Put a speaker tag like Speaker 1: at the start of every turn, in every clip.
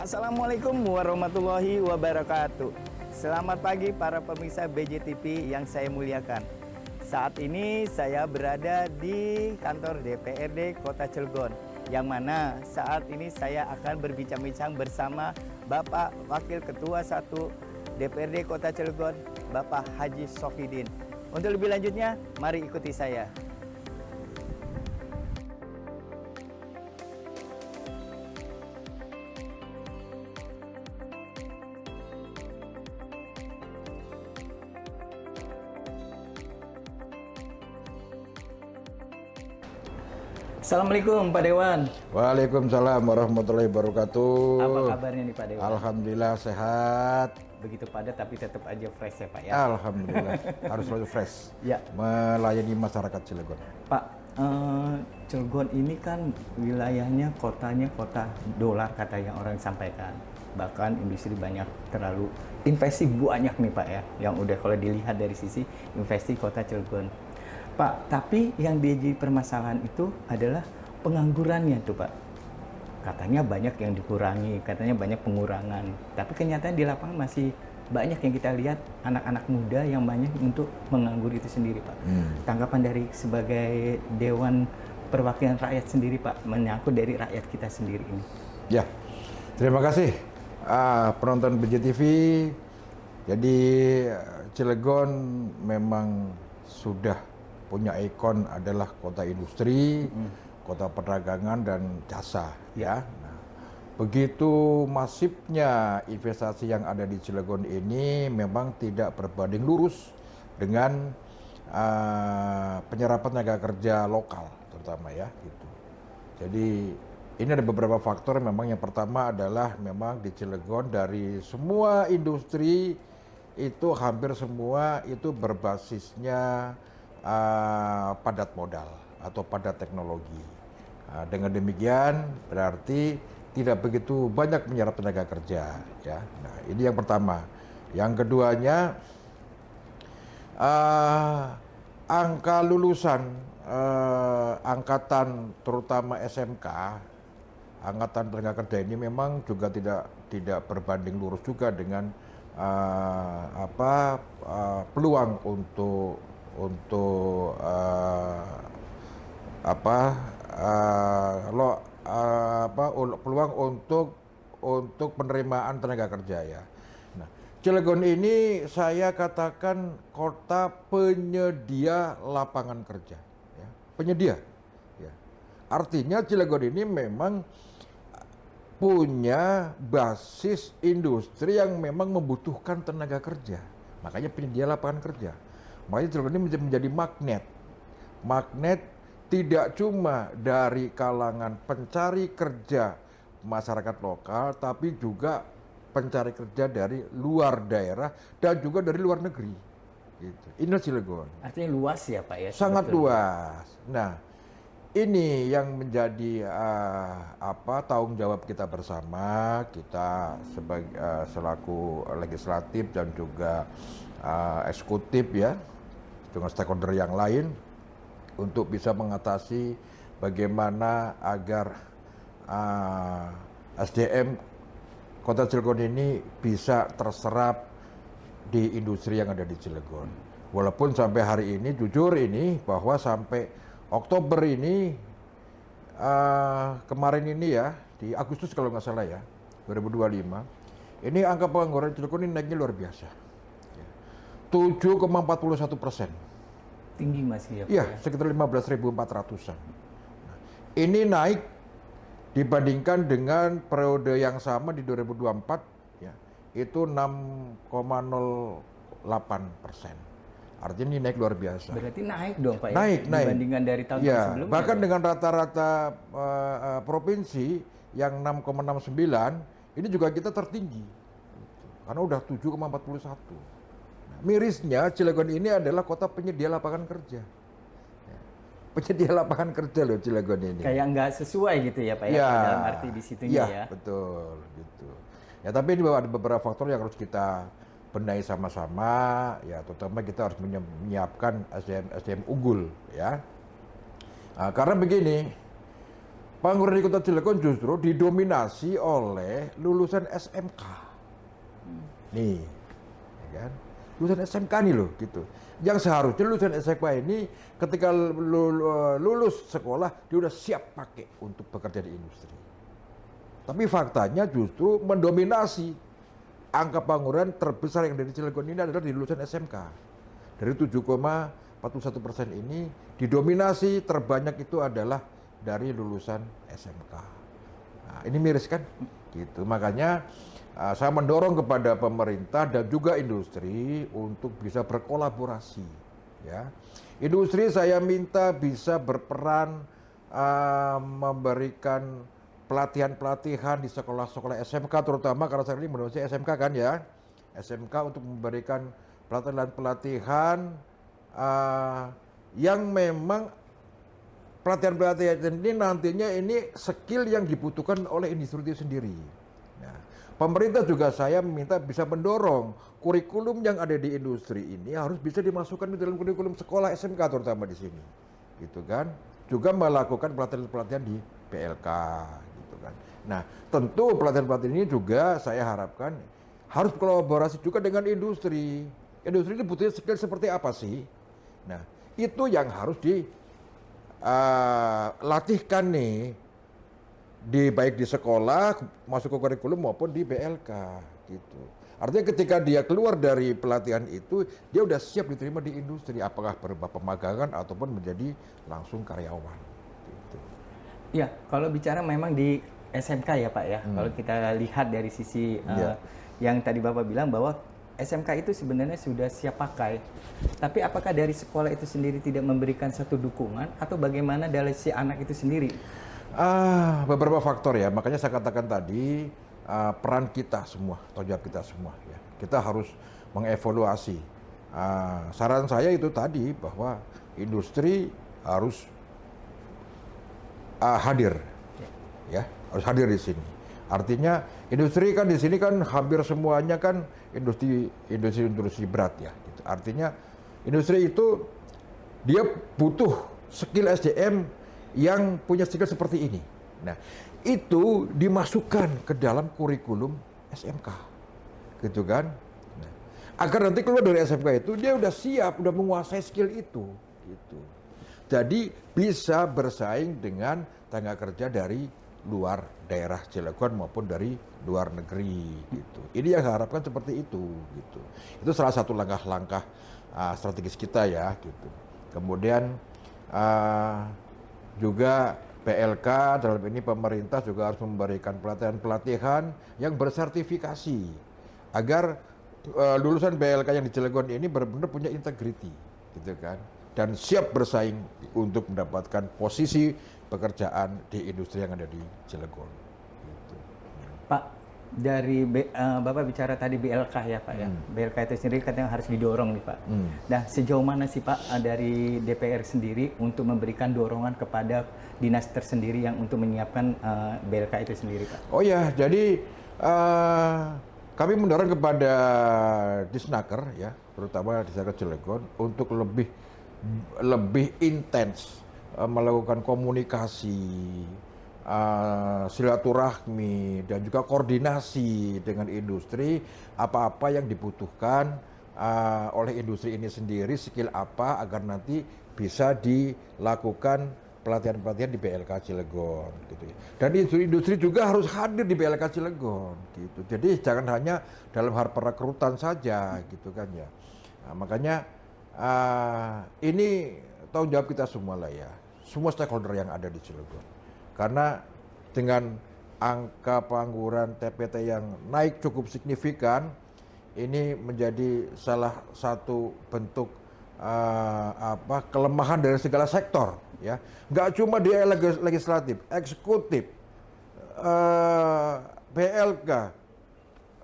Speaker 1: Assalamualaikum warahmatullahi wabarakatuh. Selamat pagi para pemirsa BJTV yang saya muliakan. Saat ini saya berada di kantor DPRD Kota Cilegon, yang mana saat ini saya akan berbincang-bincang bersama Bapak Wakil Ketua 1 DPRD Kota Cilegon, Bapak Haji Sofidin. Untuk lebih lanjutnya, mari ikuti saya. Assalamualaikum Pak Dewan.
Speaker 2: Waalaikumsalam warahmatullahi wabarakatuh.
Speaker 1: Apa kabarnya nih Pak Dewan?
Speaker 2: Alhamdulillah sehat.
Speaker 1: Begitu padat tapi tetap aja fresh ya Pak ya?
Speaker 2: Alhamdulillah harus selalu fresh.
Speaker 1: Ya.
Speaker 2: Melayani masyarakat Cilegon.
Speaker 1: Pak, Cilegon ini kan wilayahnya kotanya kota dolar kata yang orang sampaikan. Bahkan industri banyak terlalu investasi banyak nih Pak ya. Yang udah kalau dilihat dari sisi investasi kota Cilegon. Pak, tapi yang jadi permasalahan itu adalah penganggurannya tuh Pak. Katanya banyak yang dikurangi, katanya banyak pengurangan. Tapi kenyataan di lapangan masih banyak yang kita lihat anak-anak muda yang banyak untuk menganggur itu sendiri Pak. Tanggapan dari sebagai Dewan Perwakilan Rakyat sendiri Pak, menyangkut dari rakyat kita sendiri ini.
Speaker 2: Ya, terima kasih penonton BJTV. Jadi Cilegon memang sudah punya ikon adalah kota industri, kota perdagangan dan jasa, ya. Nah, begitu masifnya investasi yang ada di Cilegon ini memang tidak berbanding lurus dengan penyerapan tenaga kerja lokal, terutama ya, gitu. Jadi ini ada beberapa faktor. Memang yang pertama adalah memang di Cilegon dari semua industri itu hampir semua itu berbasisnya padat modal atau padat teknologi. Dengan demikian berarti tidak begitu banyak menyerap tenaga kerja, ya. Nah, ini yang pertama. Yang keduanya, angka lulusan angkatan terutama SMK, angkatan tenaga kerja ini memang juga tidak berbanding lurus juga dengan peluang untuk peluang untuk penerimaan tenaga kerja, ya. Nah, Cilegon ini saya katakan kota penyedia lapangan kerja, ya. Penyedia, ya. Artinya Cilegon ini memang punya basis industri yang memang membutuhkan tenaga kerja, makanya penyedia lapangan kerja. Makanya Cilegon ini menjadi magnet tidak cuma dari kalangan pencari kerja masyarakat lokal, tapi juga pencari kerja dari luar daerah dan juga dari luar negeri. Gitu. Ini Cilegon.
Speaker 1: Artinya luas ya Pak ya?
Speaker 2: Sangat luas. Nah, ini yang menjadi tanggung jawab kita bersama, kita sebagai selaku legislatif dan juga eksekutif, ya, dengan stakeholder yang lain untuk bisa mengatasi bagaimana agar SDM Kota Cilegon ini bisa terserap di industri yang ada di Cilegon. Walaupun sampai hari ini jujur ini bahwa sampai Oktober ini kemarin ini, ya, di Agustus kalau nggak salah, ya, 2025, ini angka pengangguran Cilegon ini naiknya luar biasa. 7,41%.
Speaker 1: Tinggi masih ya Pak?
Speaker 2: Iya, sekitar 15.400-an. Ini naik dibandingkan dengan periode yang sama di 2024, ya, itu 6,08%. Artinya ini naik luar biasa.
Speaker 1: Berarti naik dong Pak ya?
Speaker 2: Naik.
Speaker 1: Dibandingkan dari tahun
Speaker 2: ya,
Speaker 1: sebelumnya.
Speaker 2: bahkan
Speaker 1: dong.
Speaker 2: dengan rata-rata provinsi yang 6,69, ini juga kita tertinggi. Karena udah 7,41. Mirisnya Cilegon ini adalah kota penyedia lapangan kerja. Penyedia lapangan kerja loh Cilegon ini.
Speaker 1: Kayak nggak sesuai gitu ya Pak ya, dalam arti di situnya ya.
Speaker 2: Betul gitu. Ya, tapi ini ada beberapa faktor yang harus kita benahi sama-sama, ya, terutama kita harus menyiapkan SDM unggul, ya. Karena begini, pengangguran di Kota Cilegon justru didominasi oleh lulusan SMK. Nih, ya kan? Lulusan SMK nih loh, gitu. Yang seharusnya lulusan SMK ini ketika lulus sekolah dia udah siap pakai untuk bekerja di industri. Tapi faktanya justru mendominasi angka pengangguran terbesar yang dari Cilegon ini adalah di lulusan SMK. Dari 7,41% ini didominasi terbanyak itu adalah dari lulusan SMK. Nah, ini miris kan? Gitu. Makanya saya mendorong kepada pemerintah dan juga industri untuk bisa berkolaborasi. Ya, industri saya minta bisa berperan memberikan pelatihan-pelatihan di sekolah-sekolah SMK terutama karena saya ini menurut saya SMK kan ya, SMK untuk memberikan pelatihan-pelatihan yang memang pelatihan-pelatihan ini nantinya ini skill yang dibutuhkan oleh industri itu sendiri. Nah, pemerintah juga saya minta bisa mendorong kurikulum yang ada di industri ini harus bisa dimasukkan di dalam kurikulum sekolah SMK terutama di sini, gitu kan? Juga melakukan pelatihan-pelatihan di PLK, gitu kan. Nah, tentu pelatihan-pelatihan ini juga saya harapkan harus kolaborasi juga dengan industri. Industri ini butuh skill seperti apa sih? Nah, itu yang harus latihkan nih baik di sekolah masuk ke kurikulum maupun di BLK gitu. Artinya ketika dia keluar dari pelatihan itu dia udah siap diterima di industri apakah berupa pemagangan ataupun menjadi langsung karyawan gitu.
Speaker 1: Ya, kalau bicara memang di SMK ya Pak ya. Kalau kita lihat dari sisi yang tadi Bapak bilang bahwa SMK itu sebenarnya sudah siap pakai. Tapi apakah dari sekolah itu sendiri tidak memberikan satu dukungan atau bagaimana dari si anak itu sendiri?
Speaker 2: Beberapa faktor ya. Makanya saya katakan tadi peran kita semua, tanggung jawab kita semua ya. Kita harus mengevaluasi. Saran saya itu tadi bahwa industri harus hadir ya, harus hadir di sini. Artinya industri kan di sini kan hampir semuanya kan industri berat ya. Gitu. Artinya industri itu dia butuh skill SDM yang punya skill seperti ini. Nah, itu dimasukkan ke dalam kurikulum SMK, gitu kan? Nah, agar nanti keluar dari SMK itu dia udah siap, udah menguasai skill itu, gitu. Jadi bisa bersaing dengan tenaga kerja dari luar daerah Cilegon maupun dari luar negeri gitu. Ini yang harapkan seperti itu gitu. Itu salah satu langkah-langkah strategis kita ya gitu. Kemudian juga PLK dalam ini pemerintah juga harus memberikan pelatihan-pelatihan yang bersertifikasi agar lulusan PLK yang di Cilegon ini benar-benar punya integriti gitu kan dan siap bersaing untuk mendapatkan posisi pekerjaan di industri yang ada di Cilegon. Gitu.
Speaker 1: Pak, dari Bapak bicara tadi BLK ya Pak ya. BLK itu sendiri katanya harus didorong nih Pak. Nah, sejauh mana sih Pak dari DPR sendiri untuk memberikan dorongan kepada dinas tersendiri yang untuk menyiapkan BLK itu sendiri Pak?
Speaker 2: Oh ya, jadi kami mendorong kepada Disnaker ya, terutama Disnaker Cilegon untuk lebih intens melakukan komunikasi, silaturahmi dan juga koordinasi dengan industri apa-apa yang dibutuhkan oleh industri ini sendiri, skill apa agar nanti bisa dilakukan pelatihan-pelatihan di BLK Cilegon gitu ya. Dan industri juga harus hadir di BLK Cilegon gitu. Jadi jangan hanya dalam hal perekrutan saja gitu kan ya. Nah, makanya ini tanggung jawab kita semua lah ya. Semua stakeholder yang ada di Cilegon. Karena dengan angka pengangguran TPT yang naik cukup signifikan, ini menjadi salah satu bentuk kelemahan dari segala sektor ya. Nggak cuma di legislatif, eksekutif, PLK,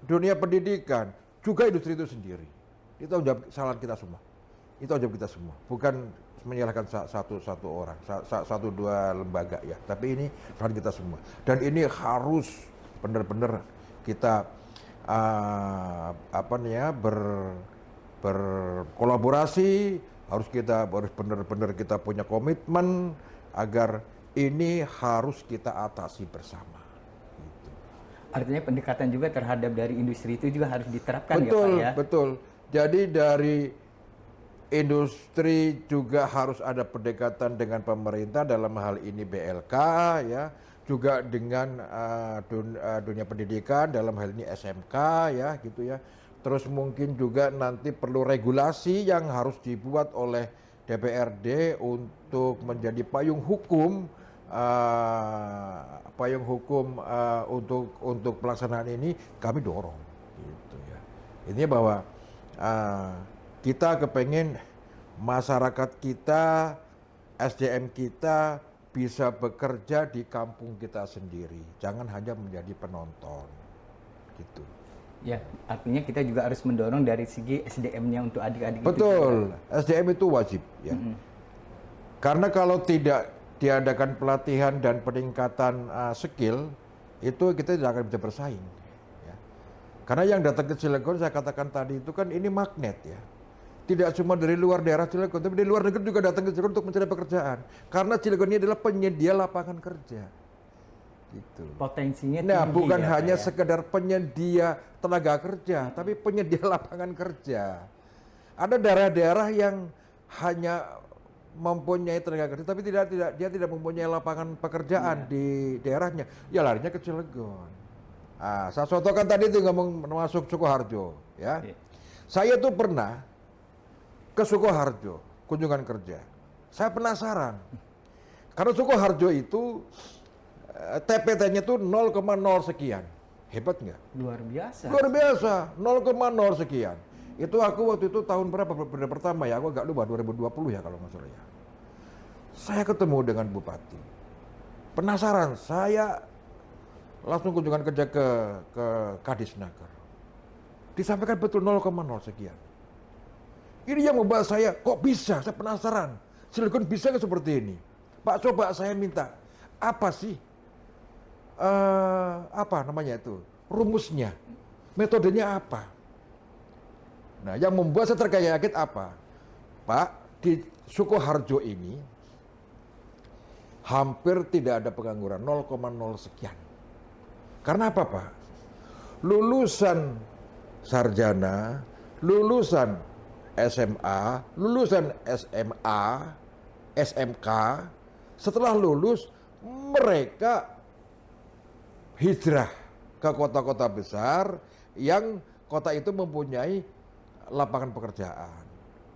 Speaker 2: dunia pendidikan, juga industri itu sendiri. Itu tanggung jawab kesalahan kita semua. Itu tanggung jawab kita semua. Bukan menyalahkan satu orang, satu dua lembaga ya. Tapi ini peran kita semua. Dan ini harus benar-benar kita berkolaborasi, harus benar-benar kita punya komitmen agar ini harus kita atasi bersama. Gitu.
Speaker 1: Artinya pendekatan juga terhadap dari industri itu juga harus diterapkan
Speaker 2: Betul,
Speaker 1: ya Pak ya?
Speaker 2: betul. Jadi dari industri juga harus ada pendekatan dengan pemerintah, dalam hal ini BLK ya, juga dengan dunia pendidikan, dalam hal ini SMK ya gitu ya. Terus mungkin juga nanti perlu regulasi yang harus dibuat oleh DPRD untuk menjadi payung hukum untuk pelaksanaan ini, kami dorong gitu ya. Ini bahwa kita kepengen masyarakat kita, SDM kita bisa bekerja di kampung kita sendiri, jangan hanya menjadi penonton gitu.
Speaker 1: Ya, artinya kita juga harus mendorong dari segi SDM-nya untuk adik-adik
Speaker 2: Betul,
Speaker 1: itu.
Speaker 2: SDM itu wajib ya. Karena kalau tidak diadakan pelatihan dan peningkatan skill, itu kita tidak akan bisa bersaing. Ya. Karena yang datang ke Cilegon, saya katakan tadi itu kan ini magnet ya. Tidak cuma dari luar daerah Cilegon, tapi dari luar negeri juga datang ke Cilegon untuk mencari pekerjaan. Karena Cilegon ini adalah penyedia lapangan kerja. Gitu.
Speaker 1: Potensinya
Speaker 2: Nah,
Speaker 1: tinggi
Speaker 2: bukan
Speaker 1: ya,
Speaker 2: hanya
Speaker 1: Pak ya?
Speaker 2: sekedar penyedia tenaga kerja, tapi penyedia lapangan kerja. Ada daerah-daerah yang hanya mempunyai tenaga kerja, tapi dia tidak mempunyai lapangan pekerjaan di daerahnya. Ya larinya ke Cilegon. Saya contohkan tadi itu ngomong masuk Sukoharjo, ya.
Speaker 1: Iya.
Speaker 2: Saya tuh pernah ke Sukoharjo kunjungan kerja. Saya penasaran. Karena Sukoharjo itu TPT-nya tuh 0,0 sekian. Hebat nggak?
Speaker 1: Luar biasa.
Speaker 2: Luar biasa, 0,0 sekian. Itu aku waktu itu tahun berapa periode pertama ya, aku agak lupa, 2020 ya kalau nggak salah ya. Saya ketemu dengan bupati. Penasaran, saya langsung kunjungan kerja ke Kadisnaker. Disampaikan betul 0,0 sekian. Ini yang membuat saya, kok bisa? Saya penasaran. Cilegon bisa nggak seperti ini? Pak, coba saya minta, apa sih? Apa namanya itu? Rumusnya, metodenya apa? Nah, yang membuat saya terkaget apa? Pak, di Sukoharjo ini hampir tidak ada pengangguran, 0,0 sekian. Karena apa, Pak? Lulusan sarjana, lulusan SMA, lulusan SMA, SMK, setelah lulus mereka hijrah ke kota-kota besar yang kota itu mempunyai lapangan pekerjaan.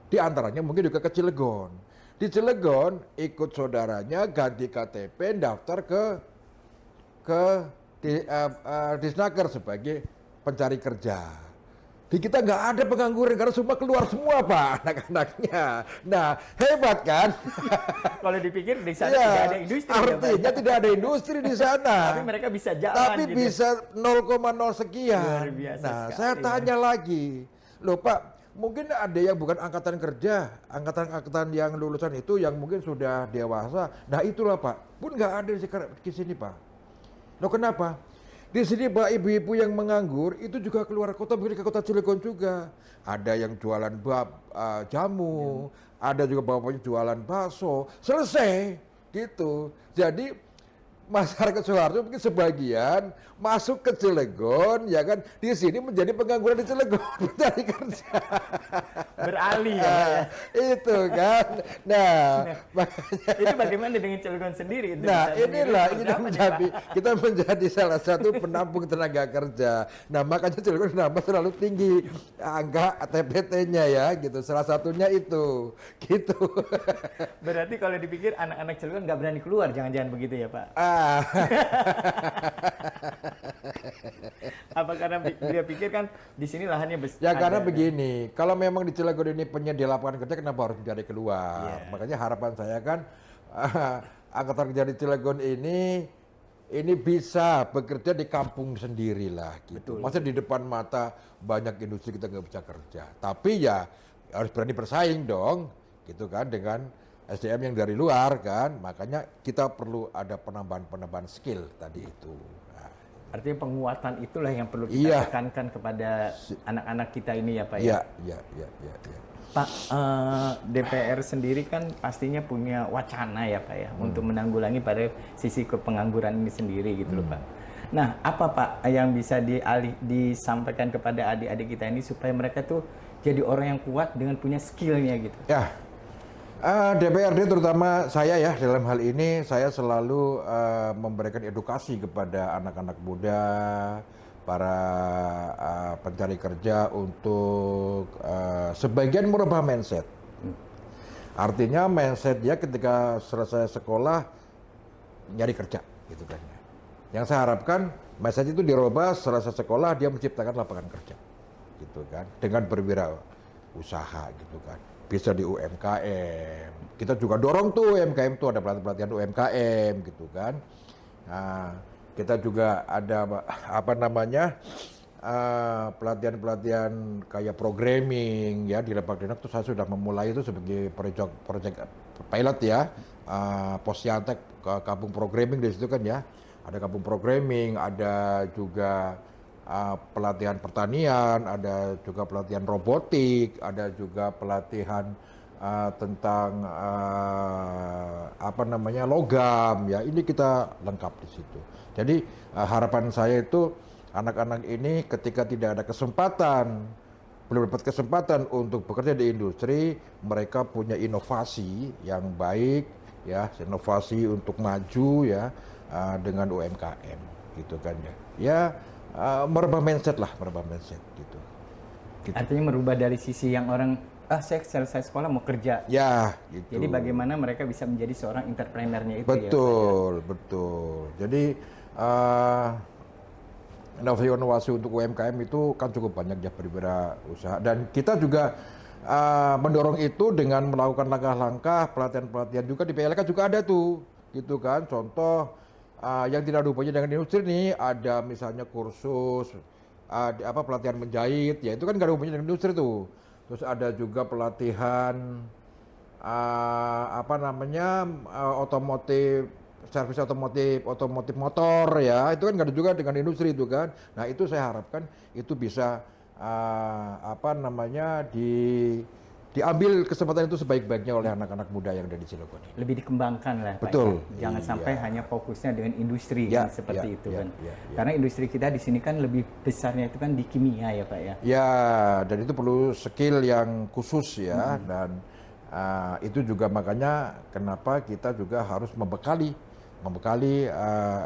Speaker 2: Di antaranya mungkin juga ke Cilegon. Di Cilegon ikut saudaranya ganti KTP, daftar ke Disnaker sebagai pencari kerja. Di kita nggak ada pengangguran karena semua keluar semua Pak anak-anaknya. Nah hebat kan?
Speaker 1: Kalau dipikir di sana
Speaker 2: Ya,
Speaker 1: tidak ada industri.
Speaker 2: artinya tidak ada industri di sana.
Speaker 1: Tapi mereka bisa jalan.
Speaker 2: Tapi
Speaker 1: gitu.
Speaker 2: bisa 0,0 sekian.
Speaker 1: Luar biasa
Speaker 2: Nah,
Speaker 1: sekali,
Speaker 2: saya
Speaker 1: ya.
Speaker 2: tanya lagi, loh Pak, mungkin ada yang bukan angkatan kerja, angkatan-angkatan yang lulusan itu yang mungkin sudah dewasa. Nah itulah Pak, pun nggak ada di sini Pak. Loh kenapa? Di sini Pak, ibu-ibu yang menganggur itu juga keluar kota, mungkin ke kota Cilegon juga. Ada yang jualan jamu, ada juga bapaknya jualan bakso. Selesai gitu. Jadi masyarakat Sukoharjo mungkin sebagian masuk ke Cilegon, ya kan, di sini menjadi pengangguran di Cilegon, mencari kerja.
Speaker 1: Beralih ya, Pak ya.
Speaker 2: Itu kan. Nah, makanya
Speaker 1: Itu bagaimana dengan Cilegon sendiri? Untuk
Speaker 2: nah
Speaker 1: bisa
Speaker 2: inilah
Speaker 1: mengirim
Speaker 2: kita menjadi salah satu penampung tenaga kerja. Nah makanya Cilegon kenapa selalu tinggi angka TPT-nya ya gitu. Salah satunya itu gitu.
Speaker 1: Berarti kalau dipikir anak-anak Cilegon nggak berani keluar, jangan-jangan begitu ya Pak? Apa karena dia pikir kan di sini lahannya besar?
Speaker 2: Ya karena begini, kalau memang di Cilegon ini penyedia lapangan kerja, kenapa harus mencari keluar?
Speaker 1: Iya.
Speaker 2: Makanya harapan saya kan angkatan kerja di Cilegon ini bisa bekerja di kampung sendiri lah gitu.
Speaker 1: Betul.
Speaker 2: Masa di depan mata banyak industri kita nggak bisa kerja. Tapi ya harus berani bersaing dong, gitu kan, dengan SDM yang dari luar kan. Makanya kita perlu ada penambahan skill tadi itu. Nah,
Speaker 1: Artinya penguatan itulah yang perlu
Speaker 2: Iya.
Speaker 1: kita tekankan kepada anak-anak kita ini ya Pak ya.
Speaker 2: Iya, iya, iya, iya, iya.
Speaker 1: Pak, DPR sendiri kan pastinya punya wacana ya Pak ya untuk menanggulangi pada sisi kepengangguran ini sendiri gitu loh Pak. Nah, apa Pak yang bisa disampaikan kepada adik-adik kita ini supaya mereka tuh jadi orang yang kuat dengan punya skillnya gitu?
Speaker 2: Ya, DPRD terutama saya ya dalam hal ini saya selalu memberikan edukasi kepada anak-anak muda, para pencari kerja untuk sebagian merubah mindset. Artinya mindset dia ketika selesai sekolah nyari kerja gitu kan. Yang saya harapkan mindset itu dirubah selesai sekolah dia menciptakan lapangan kerja gitu kan dengan berwirausaha gitu kan. Bisa di UMKM. Kita juga dorong tuh UMKM tuh ada pelatihan UMKM gitu kan. Nah, kita juga ada apa namanya pelatihan-pelatihan kayak programming ya di Lebak Dinak tuh saya sudah memulai itu sebagai project pilot ya, Posyantek ke kampung programming di situ kan ya, ada kampung programming, ada juga pelatihan pertanian, ada juga pelatihan robotik, ada juga pelatihan tentang apa namanya logam ya, ini kita lengkap di situ. Jadi harapan saya itu anak-anak ini ketika tidak ada kesempatan, belum dapat kesempatan untuk bekerja di industri, mereka punya inovasi yang baik ya, inovasi untuk maju ya dengan UMKM gitu kan ya. Ya merubah mindset lah, merubah mindset gitu.
Speaker 1: Artinya merubah dari sisi yang orang saya selesai sekolah mau kerja.
Speaker 2: Ya, gitu.
Speaker 1: Jadi bagaimana mereka bisa menjadi seorang entrepreneurnya itu
Speaker 2: betul, ya? Betul. Jadi inovasi untuk UMKM itu kan cukup banyak ya berwirausaha dan kita juga mendorong itu dengan melakukan langkah-langkah pelatihan-pelatihan juga di PLK juga ada tuh, gitu kan. Contoh yang tidak ada hubungannya dengan industri nih, ada misalnya kursus pelatihan menjahit, ya itu kan nggak ada hubungannya dengan industri tuh. Terus ada juga pelatihan otomotif, servis otomotif motor ya, itu kan nggak ada juga dengan industri itu kan. Nah itu saya harapkan itu bisa diambil kesempatan itu sebaik-baiknya oleh anak-anak muda yang ada di Cilegon.
Speaker 1: Lebih dikembangkan lah Pak.
Speaker 2: Betul.
Speaker 1: Ya? Jangan sampai hanya fokusnya dengan industri
Speaker 2: Ya,
Speaker 1: kan, seperti
Speaker 2: ya,
Speaker 1: itu
Speaker 2: ya,
Speaker 1: kan.
Speaker 2: ya, ya.
Speaker 1: Karena industri kita di sini kan lebih besarnya itu kan di kimia ya Pak ya.
Speaker 2: Ya, dan itu perlu skill yang khusus ya, dan itu juga makanya kenapa kita juga harus membekali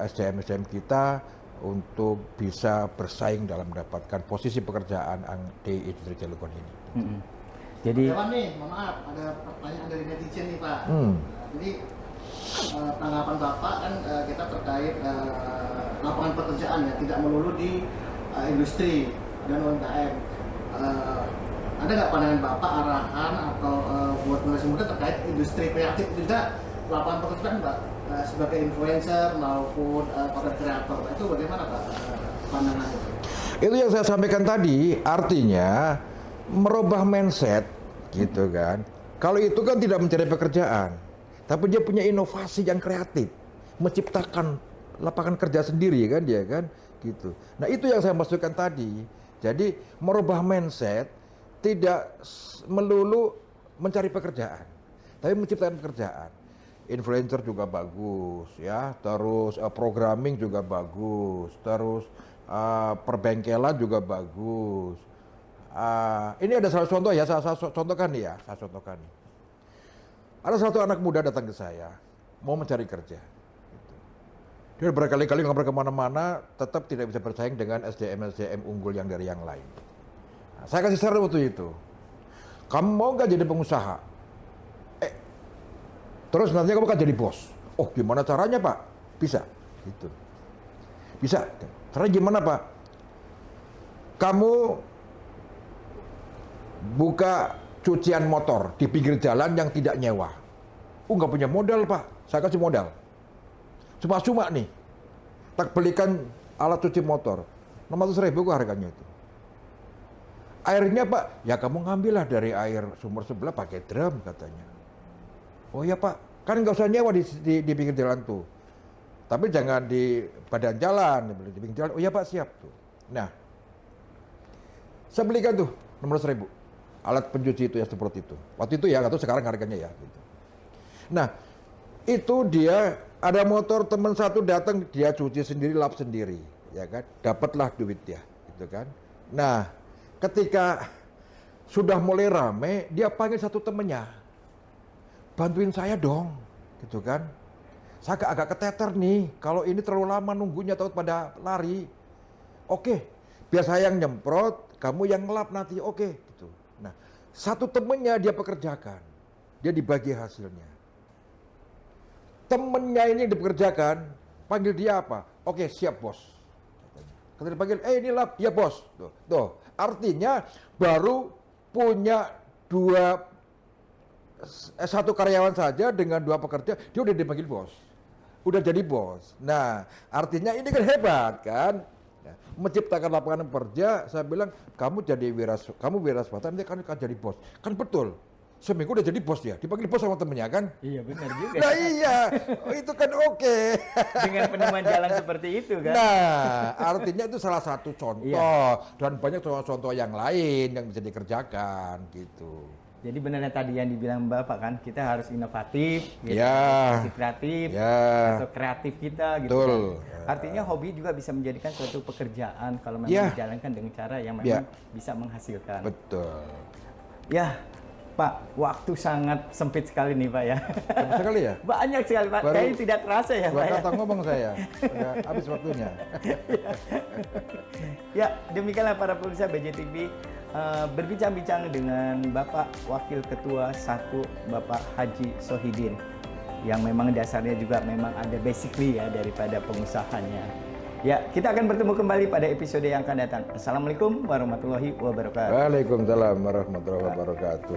Speaker 2: SDM kita untuk bisa bersaing dalam mendapatkan posisi pekerjaan di industri Cilegon ini.
Speaker 1: Jadi
Speaker 3: nih, maaf, ada pertanyaan dari netizen nih Pak. Jadi tanggapan Bapak kan kita terkait lapangan pekerjaan ya, tidak melulu di industri dan UMKM. Ada nggak pandangan Bapak arahan atau buat generasi muda terkait industri kreatif juga lapangan pekerjaan Pak sebagai influencer maupun content creator, itu bagaimana Pak pandangan itu?
Speaker 2: Itu yang saya sampaikan tadi, artinya merubah mindset gitu kan. Kalau itu kan tidak mencari pekerjaan, tapi dia punya inovasi yang kreatif, menciptakan lapangan kerja sendiri kan dia kan gitu. Nah itu yang saya maksudkan tadi. Jadi merubah mindset tidak melulu mencari pekerjaan, tapi menciptakan pekerjaan. Influencer juga bagus ya, terus programming juga bagus, terus perbengkelan juga bagus. Ini ada salah contoh ya, saya contohkan nih ya, saya contohkan nih. Ada satu anak muda datang ke saya, mau mencari kerja. Dia berkali-kali ngobrol kemana-mana, tetap tidak bisa bersaing dengan SDM unggul yang dari yang lain. Nah, saya kasih saran waktu itu, kamu mau nggak jadi pengusaha? Terus nanti kamu kan jadi bos. Oh gimana caranya Pak? Bisa, gitu. Bisa. Caranya gimana Pak? Kamu buka cucian motor di pinggir jalan yang tidak nyewa. Nggak punya modal Pak, saya kasih modal. Cuma-cuma nih, tak belikan alat cuci motor, 600.000 kok harganya itu. Airnya Pak, ya kamu ngambillah dari air sumber sebelah pakai drum katanya. Oh ya Pak, kan nggak usah nyewa di pinggir jalan tuh. Tapi jangan di badan jalan, di pinggir jalan. Oh ya Pak, siap tuh. Nah, saya belikan tuh 16.000 alat pencuci itu yang seperti itu. Waktu itu ya, nggak tahu sekarang harganya ya. Gitu. Nah, itu dia ada motor teman satu datang, dia cuci sendiri, lap sendiri, ya kan? Dapatlah duit dia, gitu kan? Nah, ketika sudah mulai rame, dia panggil satu temennya, bantuin saya dong, gitu kan? Saya agak keteter nih, kalau ini terlalu lama nunggunya takut pada lari. Oke, biar saya yang nyemprot, kamu yang ngelap nanti, oke. Gitu. Nah, satu temennya dia pekerjakan, dia dibagi hasilnya. Temennya ini yang dipekerjakan, panggil dia apa? Oke, siap bos. Ketika dipanggil, ini lap, ya bos. Tuh, artinya baru punya satu karyawan saja dengan 2 pekerja, dia udah dipanggil bos. Udah jadi bos. Nah, artinya ini kan hebat kan? Nah, menciptakan lapangan kerja, saya bilang kamu wira swasta, nanti kan jadi bos. Kan betul. Seminggu udah jadi bos dia, dipanggil bos sama temennya kan?
Speaker 1: Iya benar juga.
Speaker 2: Nah iya, itu kan oke.
Speaker 1: Dengan penemuan jalan seperti itu kan.
Speaker 2: Nah, artinya itu salah satu contoh.
Speaker 1: Iya.
Speaker 2: Dan banyak contoh-contoh yang lain yang bisa dikerjakan gitu.
Speaker 1: Jadi benar tadi yang dibilang Bapak kan, kita harus inovatif, gitu,
Speaker 2: Ya.
Speaker 1: harus kreatif,
Speaker 2: Ya.
Speaker 1: atau kreatif kita gitu
Speaker 2: Betul.
Speaker 1: kan. Artinya hobi juga bisa menjadikan suatu pekerjaan kalau memang
Speaker 2: Ya.
Speaker 1: dijalankan dengan cara yang
Speaker 2: Ya.
Speaker 1: memang bisa menghasilkan.
Speaker 2: Betul.
Speaker 1: Ya, Pak, waktu sangat sempit sekali nih Pak ya.
Speaker 2: Bisa kali ya?
Speaker 1: Banyak sekali Pak,
Speaker 2: Baru
Speaker 1: kayaknya tidak terasa ya
Speaker 2: Buat
Speaker 1: Pak ya.
Speaker 2: kata ngomong saya, udah habis waktunya.
Speaker 1: Ya, demikianlah para pemirsa BJTV berbincang-bincang dengan Bapak Wakil Ketua 1 Bapak Haji Sohidin yang memang dasarnya juga memang ada basically ya daripada pengusahanya. Ya, kita akan bertemu kembali pada episode yang akan datang. Assalamualaikum warahmatullahi wabarakatuh.
Speaker 2: Waalaikumsalam warahmatullahi wabarakatuh.